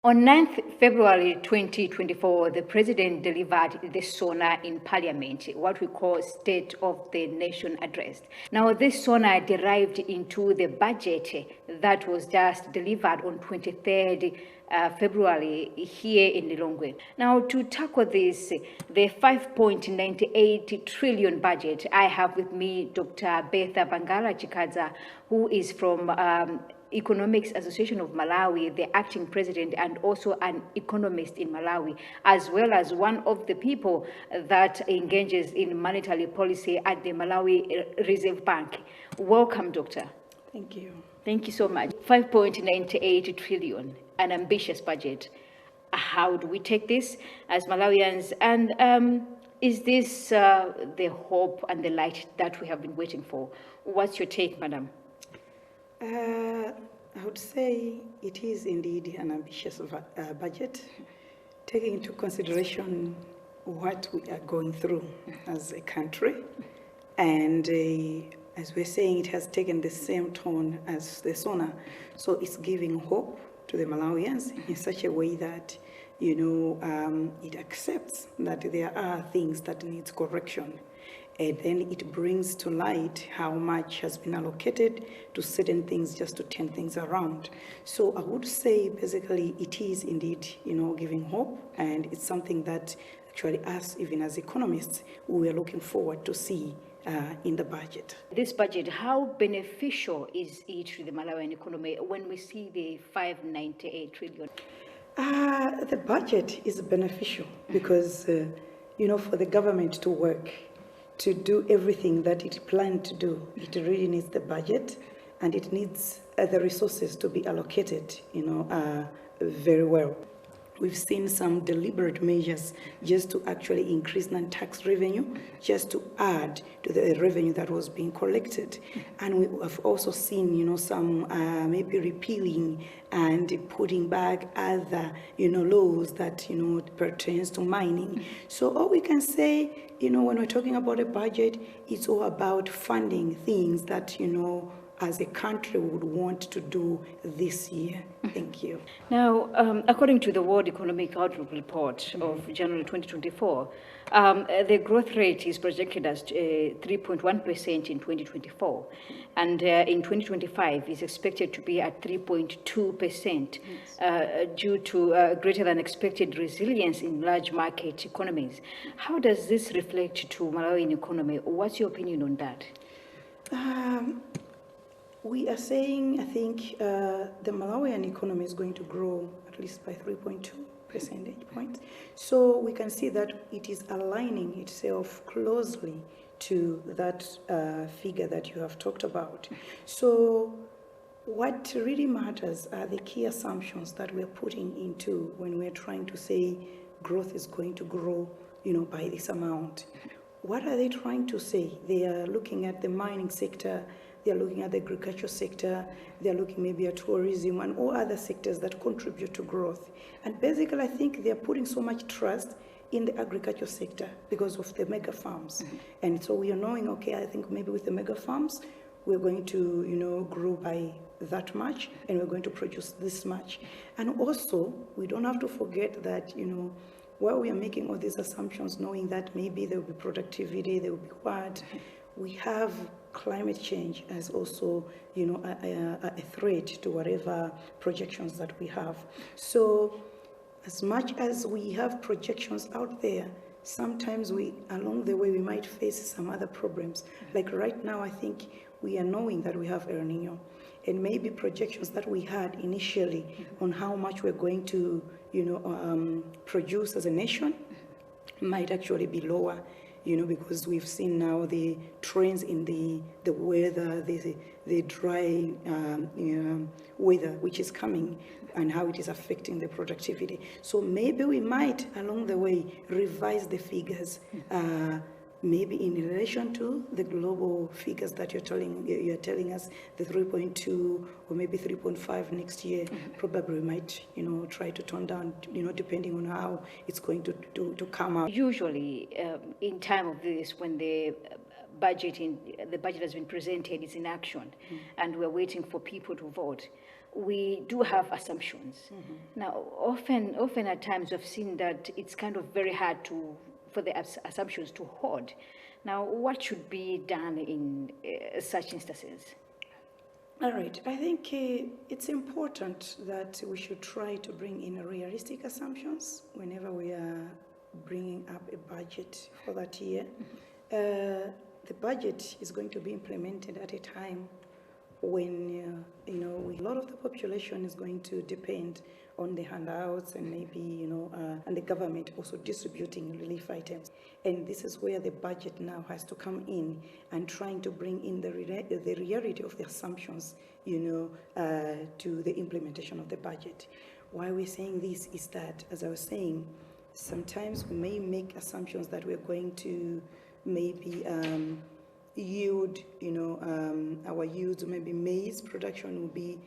On 9th February 2024, the President delivered the SONA in Parliament, what we call State of the Nation Address. Now, this SONA derived into the budget that was just delivered on 23rd February here in Lilongwe. Now, to tackle this, the 5.98 trillion budget, I have with me Dr. Betha Bangala Chikadza, who is from Economics Association of Malawi, the acting president, and also an economist in Malawi, as well as one of the people that engages in monetary policy at the Malawi Reserve Bank. Welcome, Doctor. Thank you. Thank you so much. 5.98 trillion, an ambitious budget. How do we take this as Malawians? And is this the hope and the light that we have been waiting for? What's your take, Madam? I would say it is indeed an ambitious budget, taking into consideration what we are going through as a country. And as we're saying, it has taken the same tone as the SONA. So it's giving hope to the Malawians in such a way that, it accepts that there are things that needs correction. And then it brings to light how much has been allocated to certain things just to turn things around. So I would say basically it is indeed, giving hope, and it's something that actually us, even as economists, we are looking forward to see in the budget. This budget, how beneficial is it to the Malawian economy when we see the 598 trillion? The budget is beneficial because, for the government to work, to do everything that it planned to do, it really needs the budget, and it needs the resources to be allocated, very well. We've seen some deliberate measures just to actually increase non-tax revenue, just to add to the revenue that was being collected. And we have also seen, some maybe repealing and putting back other, laws that, pertains to mining. So all we can say, when we're talking about a budget, it's all about funding things that, as a country would want to do this year. Thank you. Now, according to the World Economic Outlook report of January 2024, the growth rate is projected as 3.1% in 2024, and in 2025 is expected to be at 3.2%, due to greater than expected resilience in large market economies. How does this reflect to Malawian economy? What's your opinion on that? We are saying, I think, the Malawian economy is going to grow at least by 3.2 percentage points. So we can see that it is aligning itself closely to that figure that you have talked about. So what really matters are the key assumptions that we're putting into when we're trying to say growth is going to grow, by this amount. What are they trying to say? They are looking at the mining sector, they are looking at the agriculture sector, they are looking maybe at tourism and all other sectors that contribute to growth. And basically, I think they are putting so much trust in the agriculture sector because of the mega farms. And so we are knowing, okay, I think maybe with the mega farms, we're going to, grow by that much, and we're going to produce this much. And also, we don't have to forget that, while we are making all these assumptions, knowing that maybe there will be productivity, there will be what, we have climate change as also, a threat to whatever projections that we have. So as much as we have projections out there, sometimes along the way, we might face some other problems. Like right now, I think we are knowing that we have El Nino, and maybe projections that we had initially on how much we're going to, produce as a nation might actually be lower. Because we've seen now the trends in the weather, the dry weather which is coming, and how it is affecting the productivity. So maybe we might, along the way, revise the figures, maybe in relation to the global figures that you're telling us, the 3.2 or maybe 3.5 next year. Probably we might, try to tone down, depending on how it's going to come out. Usually, in time of this, when the budget has been presented, it's in action, and we're waiting for people to vote. we do have assumptions. Now, often at times we've seen that it's kind of very hard for the assumptions to hold. Now, what should be done in such instances? All right, I think it's important that we should try to bring in realistic assumptions whenever we are bringing up a budget for that year. The budget is going to be implemented at a time when a lot of the population is going to depend on the handouts and maybe and the government also distributing relief items, and this is where the budget now has to come in and trying to bring in the reality of the assumptions to the implementation of the budget. Why we're saying this is that, as I was saying, sometimes we may make assumptions that we're going to maybe yield, our yields, maybe maize production will be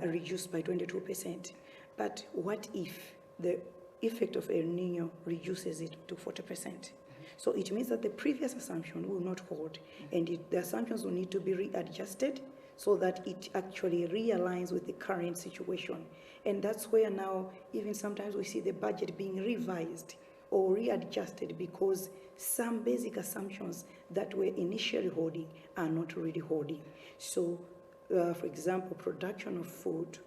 reduced by 22%. But what if the effect of El Nino reduces it to 40%? So it means that the previous assumption will not hold, and the assumptions will need to be readjusted so that it actually realigns with the current situation. And that's where now even sometimes we see the budget being revised or readjusted because some basic assumptions that were initially holding are not really holding. So, for example, production of food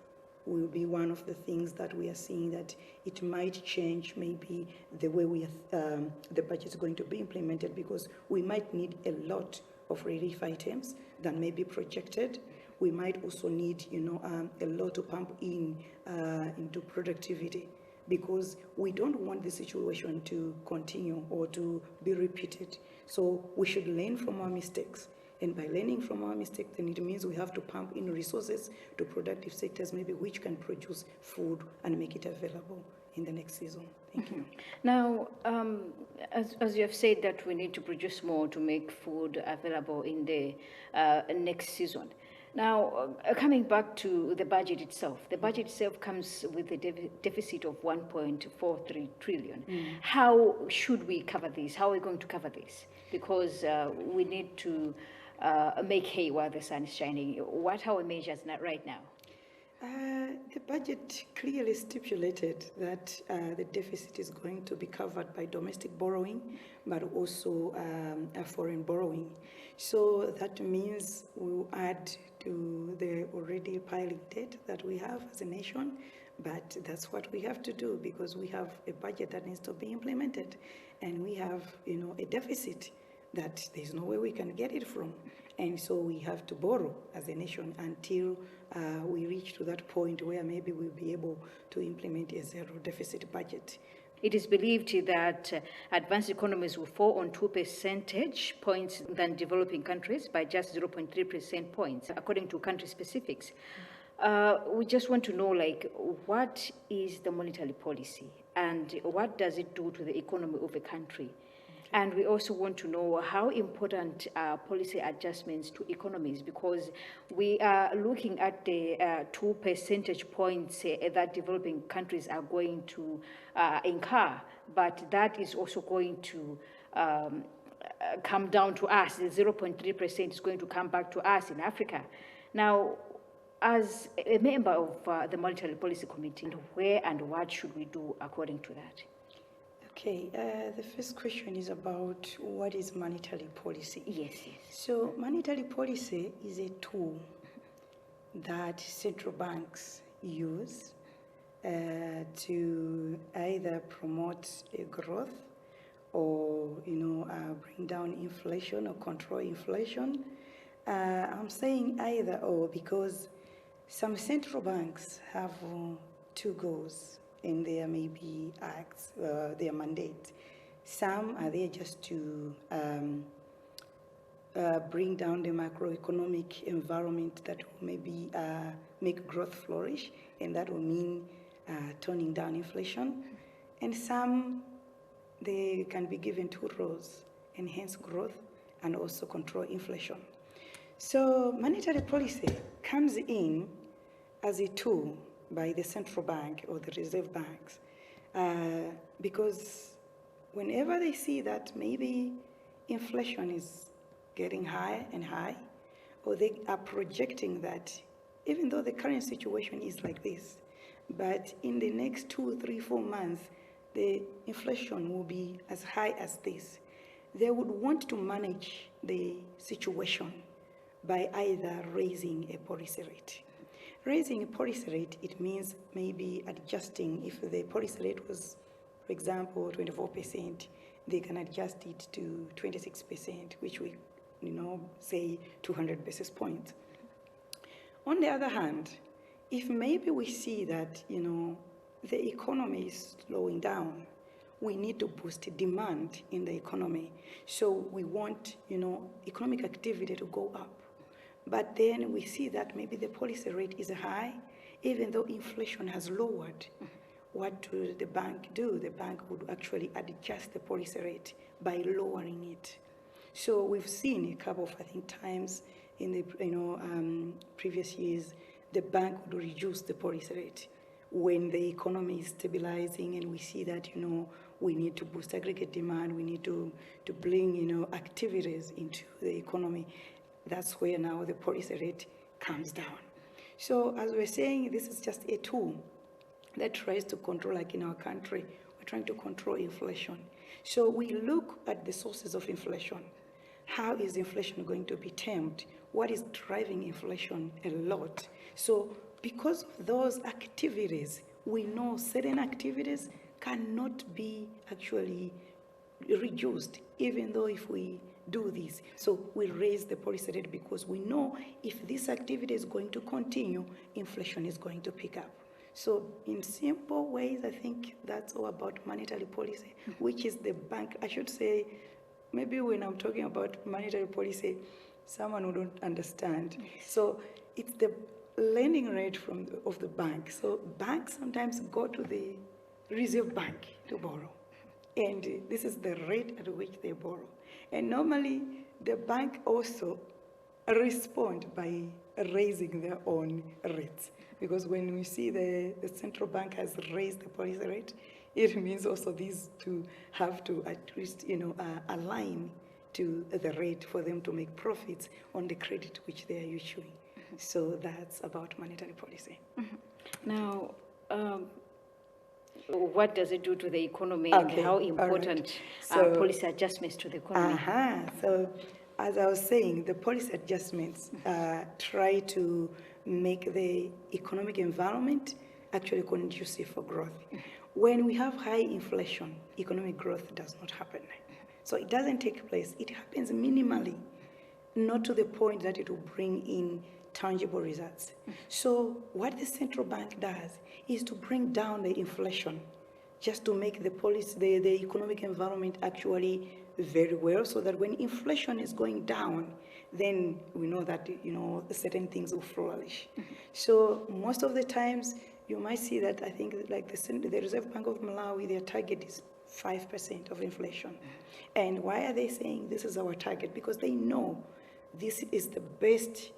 will be one of the things that we are seeing that it might change maybe the way the budget is going to be implemented, because we might need a lot of relief items than may be projected. We might also need, a lot to pump into productivity, because we don't want the situation to continue or to be repeated. So we should learn from our mistakes. And by learning from our mistakes, then it means we have to pump in resources to productive sectors, maybe which can produce food and make it available in the next season. Thank you. Now, as you have said that we need to produce more to make food available in the next season. Now, coming back to the budget itself, the budget itself comes with a deficit of 1.43 trillion. How should we cover this? How are we going to cover this? Because we need to make hay while the sun is shining. What are our measures right now? The budget clearly stipulated that the deficit is going to be covered by domestic borrowing, but also foreign borrowing. So that means we'll add to the already piling debt that we have as a nation, but that's what we have to do because we have a budget that needs to be implemented, and we have, a deficit that there's no way we can get it from. And so we have to borrow as a nation until we reach to that point where maybe we'll be able to implement a zero deficit budget. It is believed that advanced economies will fall on 2 percentage points than developing countries by just 0.3 percentage points, according to country specifics. We just want to know, what is the monetary policy and what does it do to the economy of a country? And we also want to know how important are policy adjustments to economies, because we are looking at the 2 percentage points that developing countries are going to incur, but that is also going to come down to us. The 0.3% is going to come back to us in Africa. Now, as a member of the Monetary Policy Committee, where and what should we do according to that? Okay, the first question is about what is monetary policy. Yes. So monetary policy is a tool that central banks use to either promote a growth or, bring down inflation or control inflation. I'm saying either or because some central banks have two goals in their maybe acts, their mandate. Some are there just to bring down the macroeconomic environment that will maybe make growth flourish, and that will mean toning down inflation. And some, they can be given two roles: enhance growth and also control inflation. So monetary policy comes in as a tool by the central bank or the reserve banks, because whenever they see that maybe inflation is getting high and high, or they are projecting that even though the current situation is like this, but in the next 2, 3, 4 months, the inflation will be as high as this. They would want to manage the situation by either raising a policy rate. Raising a policy rate, it means maybe adjusting. If the policy rate was, for example, 24%, they can adjust it to 26%, which we, say 200 basis points. On the other hand, if maybe we see that, the economy is slowing down, we need to boost demand in the economy. So we want, economic activity to go up. But then we see that maybe the policy rate is high, even though inflation has lowered. What would the bank do? The bank would actually adjust the policy rate by lowering it. So we've seen a couple of, times in the previous years, the bank would reduce the policy rate when the economy is stabilizing, and we see that we need to boost aggregate demand, we need to bring activities into the economy. That's where now the policy rate comes down. So as we're saying, this is just a tool that tries to control, like in our country, we're trying to control inflation. So we look at the sources of inflation. How is inflation going to be tamed? What is driving inflation a lot? So because of those activities, we know certain activities cannot be actually reduced, even though if we do this. So we raise the policy rate because we know if this activity is going to continue, inflation is going to pick up. So in simple ways, I think that's all about monetary policy, which is the bank. I should say, maybe when I'm talking about monetary policy, someone who don't understand. So it's the lending rate of the bank. So banks sometimes go to the Reserve Bank to borrow. And this is the rate at which they borrow. And normally, the bank also respond by raising their own rates. Because when we see the central bank has raised the policy rate, it means also these two have to at least, align to the rate for them to make profits on the credit which they are issuing. So that's about monetary policy. Now, what does it do to the economy, and how important are policy adjustments to the economy? So as I was saying, the policy adjustments try to make the economic environment actually conducive for growth. When we have high inflation, economic growth does not happen. So it doesn't take place. It happens minimally, not to the point that it will bring in tangible results. So what the central bank does is to bring down the inflation, just to make the policy, the economic environment actually very well, so that when inflation is going down, then we know that certain things will flourish. So most of the times you might see that I think like the Reserve Bank of Malawi, their target is 5% of inflation. And why are they saying this is our target? Because they know this is the best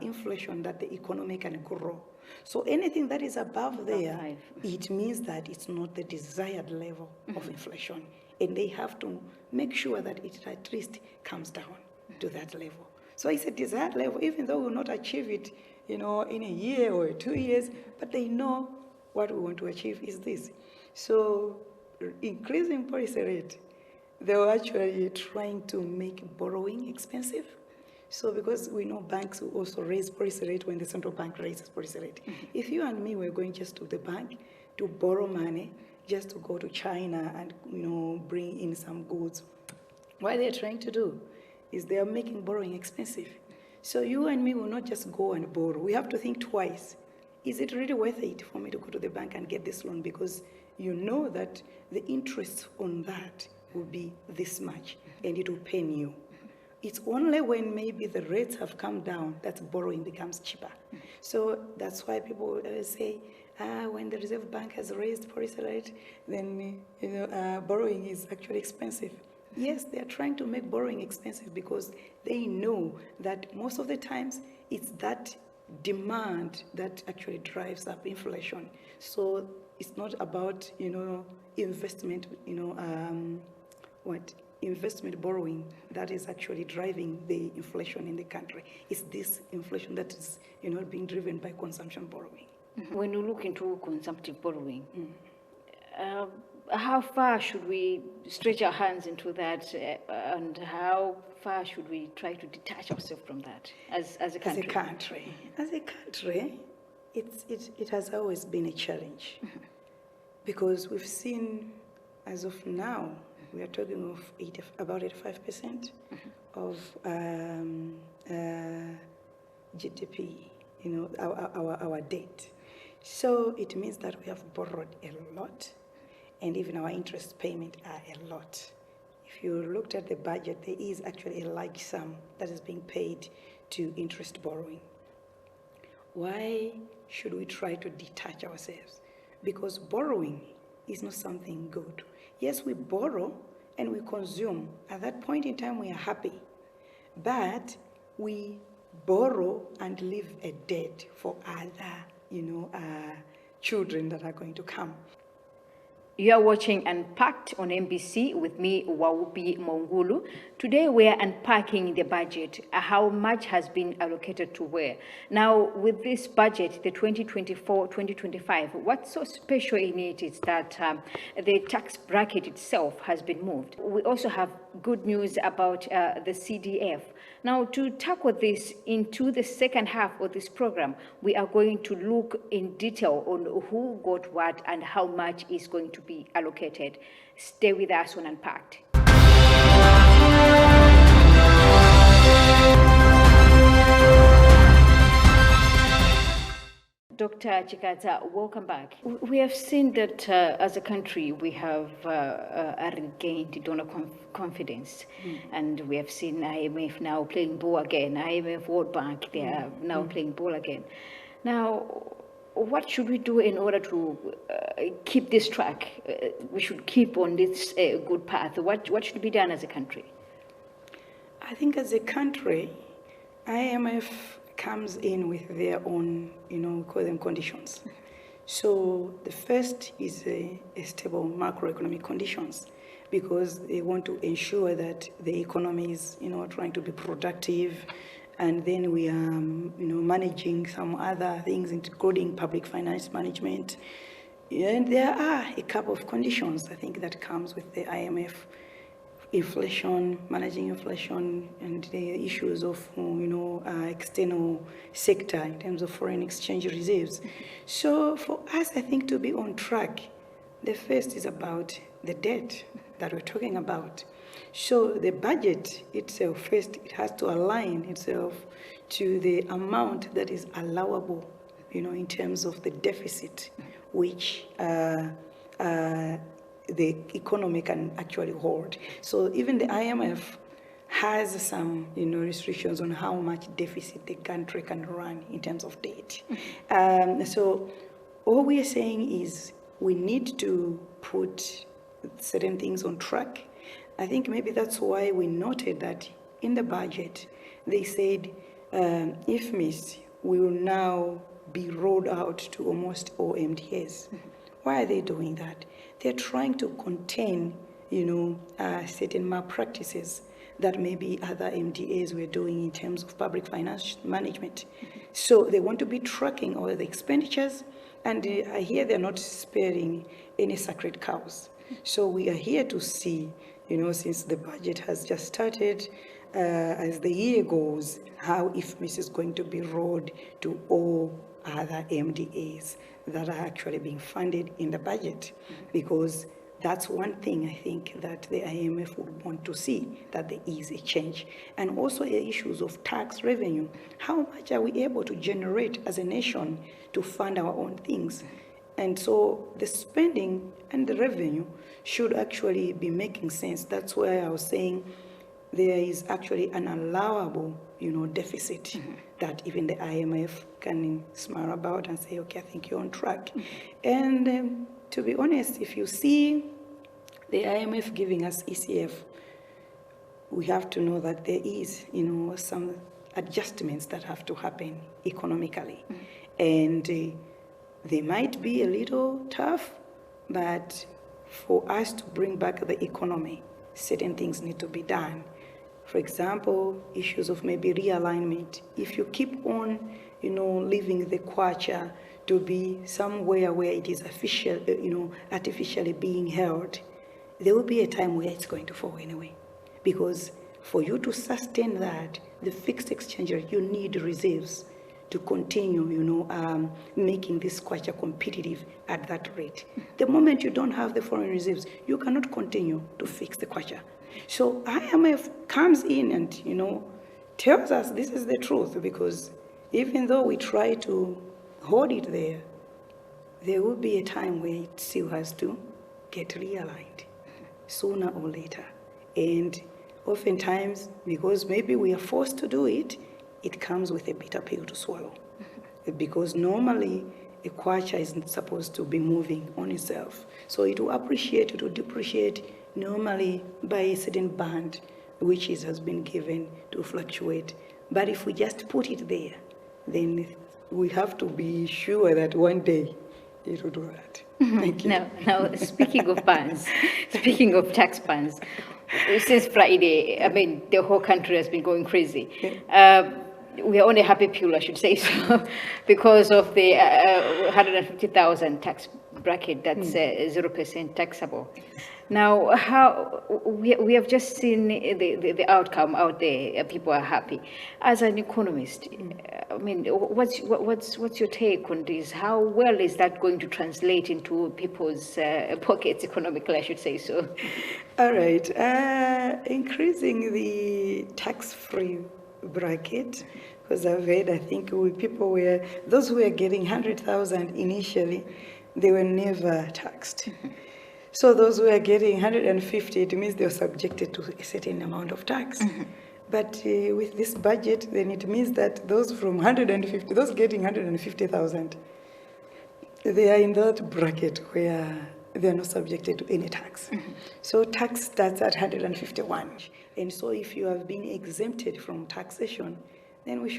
inflation that the economy can grow. So anything that is above there, it means that it's not the desired level of inflation. And they have to make sure that it at least comes down to that level. So it's a desired level, even though we will not achieve it, in a year or 2 years, but they know what we want to achieve is this. So increasing policy rate, they were actually trying to make borrowing expensive. So because we know banks will also raise policy rate when the central bank raises policy rate. If you and me were going just to the bank to borrow money, just to go to China and bring in some goods, what they're trying to do is they are making borrowing expensive. So you and me will not just go and borrow. We have to think twice. Is it really worth it for me to go to the bank and get this loan? Because you know that the interest on that will be this much and it will pain you. It's only when maybe the rates have come down that borrowing becomes cheaper. So that's why people say, when the Reserve Bank has raised policy rate, then borrowing is actually expensive. Yes, they are trying to make borrowing expensive because they know that most of the times it's that demand that actually drives up inflation. So it's not about investment, investment borrowing that is actually driving the inflation in the country. It's this inflation that is, being driven by consumption borrowing. When you look into consumptive borrowing, how far should we stretch our hands into that, and how far should we try to detach ourselves from that as a country? As a country, it has always been a challenge because we've seen, as of now, we are talking of about 85% of GDP, our debt. So it means that we have borrowed a lot, and even our interest payment are a lot. If you looked at the budget, there is actually a large sum that is being paid to interest borrowing. Why should we try to detach ourselves? Because borrowing is not something good. Yes, we borrow and we consume. At that point in time, we are happy. But we borrow and leave a debt for other, children that are going to come. You are watching Unpacked on MBC with me, Waubi Mongulu. Today we are unpacking the budget, how much has been allocated to where. Now, with this budget, the 2024-2025, what's so special in it is that the tax bracket itself has been moved. We also have good news about the CDF. Now, to tackle this into the second half of this program, we are going to look in detail on who got what and how much is going to be allocated. Stay with us on Unpacked. Dr. Chikaza, welcome back. We have seen that as a country, we have regained donor confidence. And we have seen IMF now playing ball again. IMF, World Bank, they are now playing ball again. Now, what should we do in order to keep this track? We should keep on this good path. What should be done as a country? I think as a country, IMF comes in with their own, we call them conditions. So the first is a stable macroeconomic conditions, because they want to ensure that the economy is, trying to be productive, and then we are, managing some other things, including public finance management. And there are a couple of conditions, I think, that comes with the IMF. Inflation, managing inflation, and the issues of, external sector in terms of foreign exchange reserves. So for us, I think, to be on track, the first is about the debt that we're talking about. So the budget itself, first, it has to align itself to the amount that is allowable, in terms of the deficit, which the economy can actually hold. So even the IMF has some, restrictions on how much deficit the country can run in terms of debt. So all we are saying is we need to put certain things on track. I think maybe that's why we noted that in the budget, they said if missed, we will now be rolled out to almost all MDAs. Why are they doing that? They're trying to contain, certain malpractices that maybe other MDAs were doing in terms of public finance management. So they want to be tracking all the expenditures, and I hear they're not sparing any sacred cows. So we are here to see, since the budget has just started, as the year goes, how IFMIS is going to be rolled to all other MDAs that are actually being funded in the budget, because that's one thing I think that the IMF would want to see, that there is a change. And also the issues of tax revenue. How much are we able to generate as a nation to fund our own things? And so the spending and the revenue should actually be making sense. That's why I was saying there is actually an allowable, deficit that even the IMF can smile about and say, okay, I think you're on track. And to be honest, if you see the IMF giving us ECF, we have to know that there is, some adjustments that have to happen economically. And they might be a little tough, but for us to bring back the economy certain things need to be done. For example, issues of maybe realignment. If you keep on, leaving the kwacha to be somewhere where it is artificially being held, there will be a time where it's going to fall anyway. Because for you to sustain that, the fixed exchange rate, you need reserves to continue, making this kwacha competitive at that rate. The moment you don't have the foreign reserves, you cannot continue to fix the kwacha. So IMF comes in and, tells us this is the truth, because even though we try to hold it there will be a time where it still has to get realigned, sooner or later. And oftentimes, because maybe we are forced to do it, it comes with a bitter pill to swallow. Because normally, a kwacha isn't supposed to be moving on itself. So it will appreciate, it will depreciate normally by a certain band, which has been given to fluctuate. But if we just put it there, then we have to be sure that one day it will do that. Thank you. Now, speaking of bans, speaking of tax bans, since Friday, the whole country has been going crazy. We are on a happy pill, I should say so, because of the 150,000 tax bracket that's 0% taxable. Now, how we have just seen the outcome out there. People are happy. As an economist, what's your take on this? How well is that going to translate into people's pockets economically, I should say so? All right. Increasing the tax-free bracket, because I've heard, I think those who were getting 100,000 initially, they were never taxed. So those who are getting 150, it means they are subjected to a certain amount of tax. But with this budget, then it means that those from 150, those getting 150,000, they are in that bracket where they are not subjected to any tax. So tax starts at 151. And so if you have been exempted from taxation, then I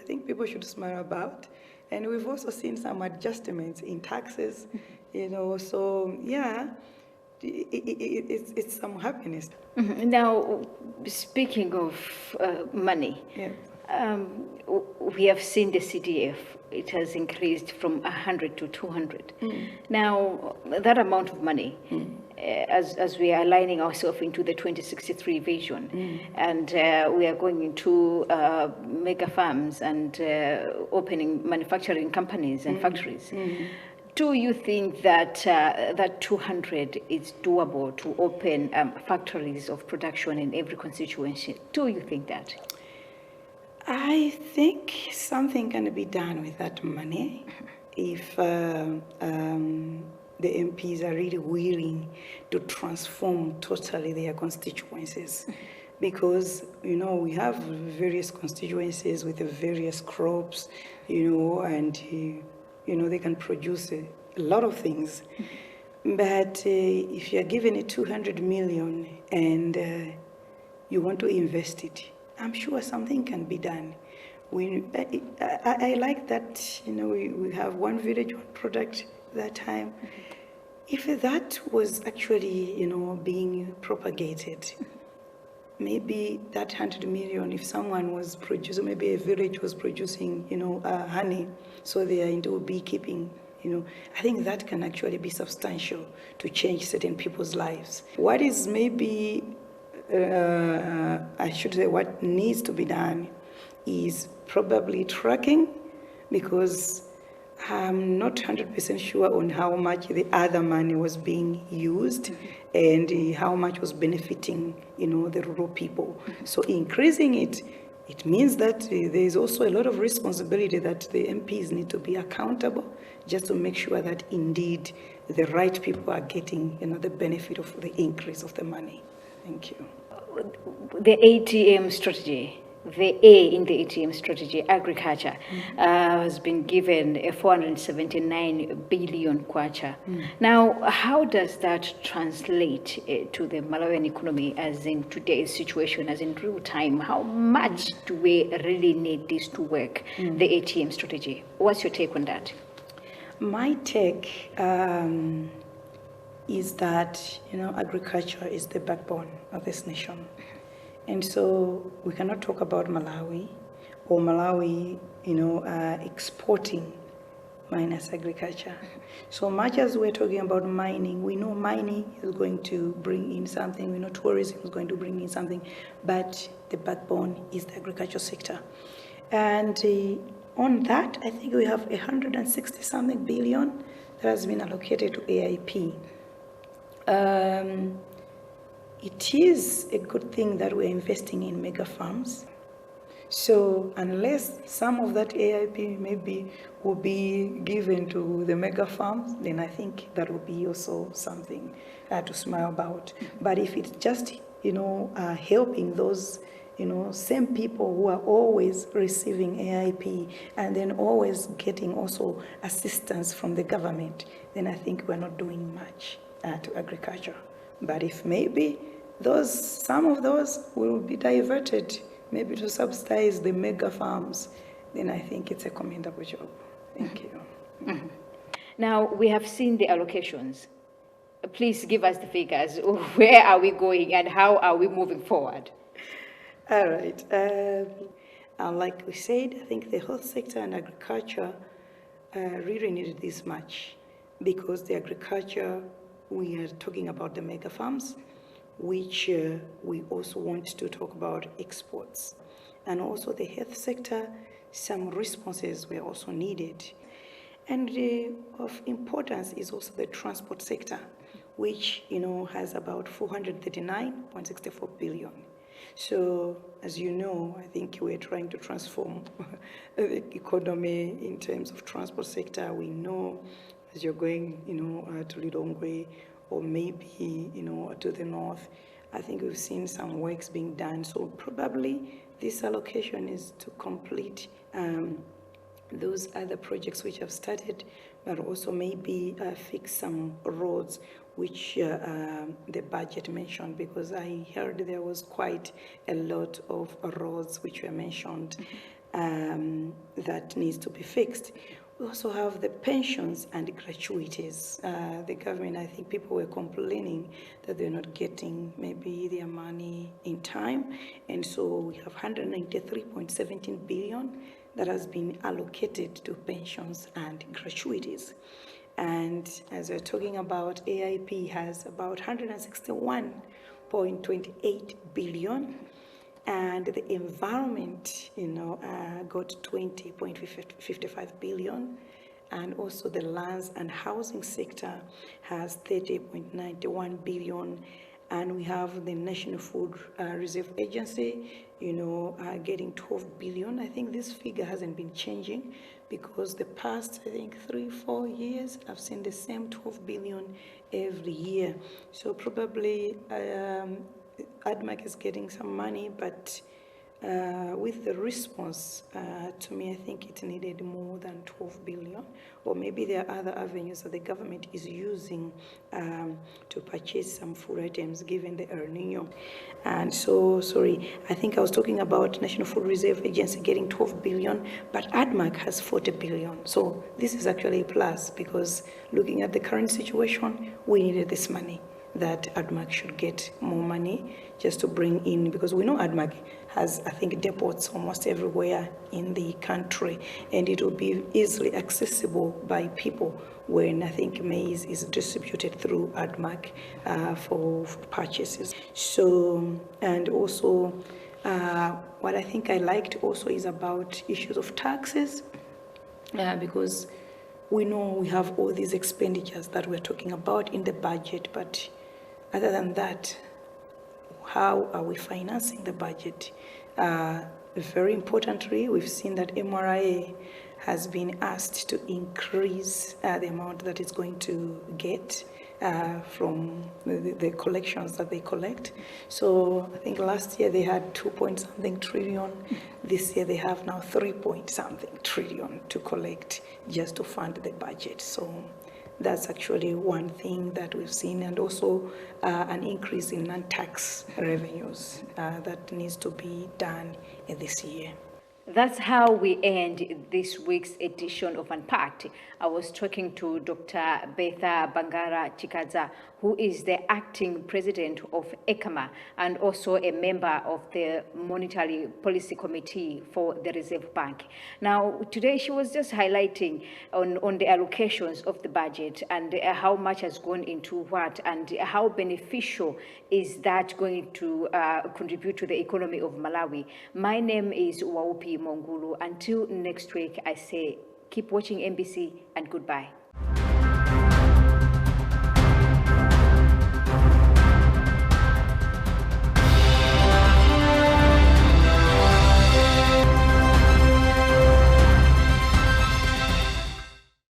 think people should smile about. And we've also seen some adjustments in taxes, so yeah, it's some happiness. Now, speaking of money, yeah. We have seen the CDF, it has increased from 100 to 200. Now, that amount of money, as we are aligning ourselves into the 2063 vision, and we are going into mega farms and opening manufacturing companies and factories, do you think that that 200 is doable to open factories of production in every constituency? Do you think that? I think something can be done with that money if the MPs are really willing to transform totally their constituencies. Because, we have various constituencies with the various crops, and, they can produce a lot of things. But if you're given a 200 million and you want to invest it, I'm sure something can be done. I like that, we have one village, one product that time. If that was actually, being propagated, maybe that 100 million, if someone was producing, maybe a village was producing, honey, so they are into beekeeping, I think that can actually be substantial to change certain people's lives. What is maybe I should say what needs to be done is probably tracking, because I'm not 100% sure on how much the other money was being used and how much was benefiting, the rural people. So increasing it means that there is also a lot of responsibility that the MPs need to be accountable, just to make sure that indeed the right people are getting, the benefit of the increase of the money. Thank you. The ATM strategy, the A in the ATM strategy, agriculture, has been given a 479 billion kwacha. Now, how does that translate to the Malawian economy as in today's situation, as in real time? How much do we really need this to work, the ATM strategy? What's your take on that? My take is that, agriculture is the backbone of this nation. And so we cannot talk about Malawi or Malawi, exporting minus agriculture. So much as we're talking about mining, we know mining is going to bring in something, we know tourism is going to bring in something, but the backbone is the agriculture sector. And on that, I think we have 160-something billion that has been allocated to AIP. It is a good thing that we're investing in mega farms. So unless some of that AIP maybe will be given to the mega farms, then I think that will be also something to smile about. But if it's just, helping those, same people who are always receiving AIP and then always getting also assistance from the government, then I think we're not doing much to agriculture. But if maybe some of those will be diverted maybe to subsidize the mega farms, then I think it's a commendable job. Thank you. Mm-hmm. Now, we have seen the allocations. Please give us the figures. Where are we going and how are we moving forward? All right. Like we said, I think the health sector and agriculture really needed this much, because the agriculture, we are talking about the mega farms, which we also want to talk about exports. And also the health sector, some responses were also needed. And of importance is also the transport sector, which has about 439.64 billion. So as you know, I think we're trying to transform the economy in terms of transport sector. We know as you're going to Lilongwe, or maybe, to the north, I think we've seen some works being done. So probably this allocation is to complete those other projects which have started, but also maybe fix some roads which the budget mentioned, because I heard there was quite a lot of roads which were mentioned that needs to be fixed. We also have the pensions and gratuities. The government, I think people were complaining that they're not getting maybe their money in time. And so we have 193.17 billion that has been allocated to pensions and gratuities. And as we're talking about, AIP has about 161.28 billion. And the environment, got 20.55 billion. And also the lands and housing sector has 30.91 billion. And we have the National Food Reserve Agency, getting 12 billion. I think this figure hasn't been changing, because the past, I think, 3-4 years, I've seen the same 12 billion every year. So probably ADMAC is getting some money, but with the response, to me, I think it needed more than 12 billion, or maybe there are other avenues that the government is using to purchase some food items given the El Nino. And so, sorry, I think I was talking about National Food Reserve Agency getting 12 billion, but ADMAC has 40 billion. So this is actually a plus, because looking at the current situation, we needed this money, that ADMAC should get more money just to bring in, because we know ADMAC has, I think, depots almost everywhere in the country, and it will be easily accessible by people when I think maize is distributed through ADMAC for purchases. So, and also what I think I liked also is about issues of taxes, because we know we have all these expenditures that we're talking about in the budget, but other than that, how are we financing the budget? Very importantly, we've seen that MRIA has been asked to increase the amount that it's going to get from the collections that they collect. So I think last year they had 2-point-something trillion. This year they have now 3-point-something trillion to collect just to fund the budget. So that's actually one thing that we've seen, and also an increase in non-tax revenues that needs to be done this year. That's how we end this week's edition of Unpacked. I was talking to Dr. Betha Bangara Chikadza, who is the acting president of ECAMA and also a member of the Monetary Policy Committee for the Reserve Bank. Now, today she was just highlighting on the allocations of the budget and how much has gone into what and how beneficial is that going to contribute to the economy of Malawi. My name is Waupi Mongulu. Until next week, I say keep watching NBC and goodbye.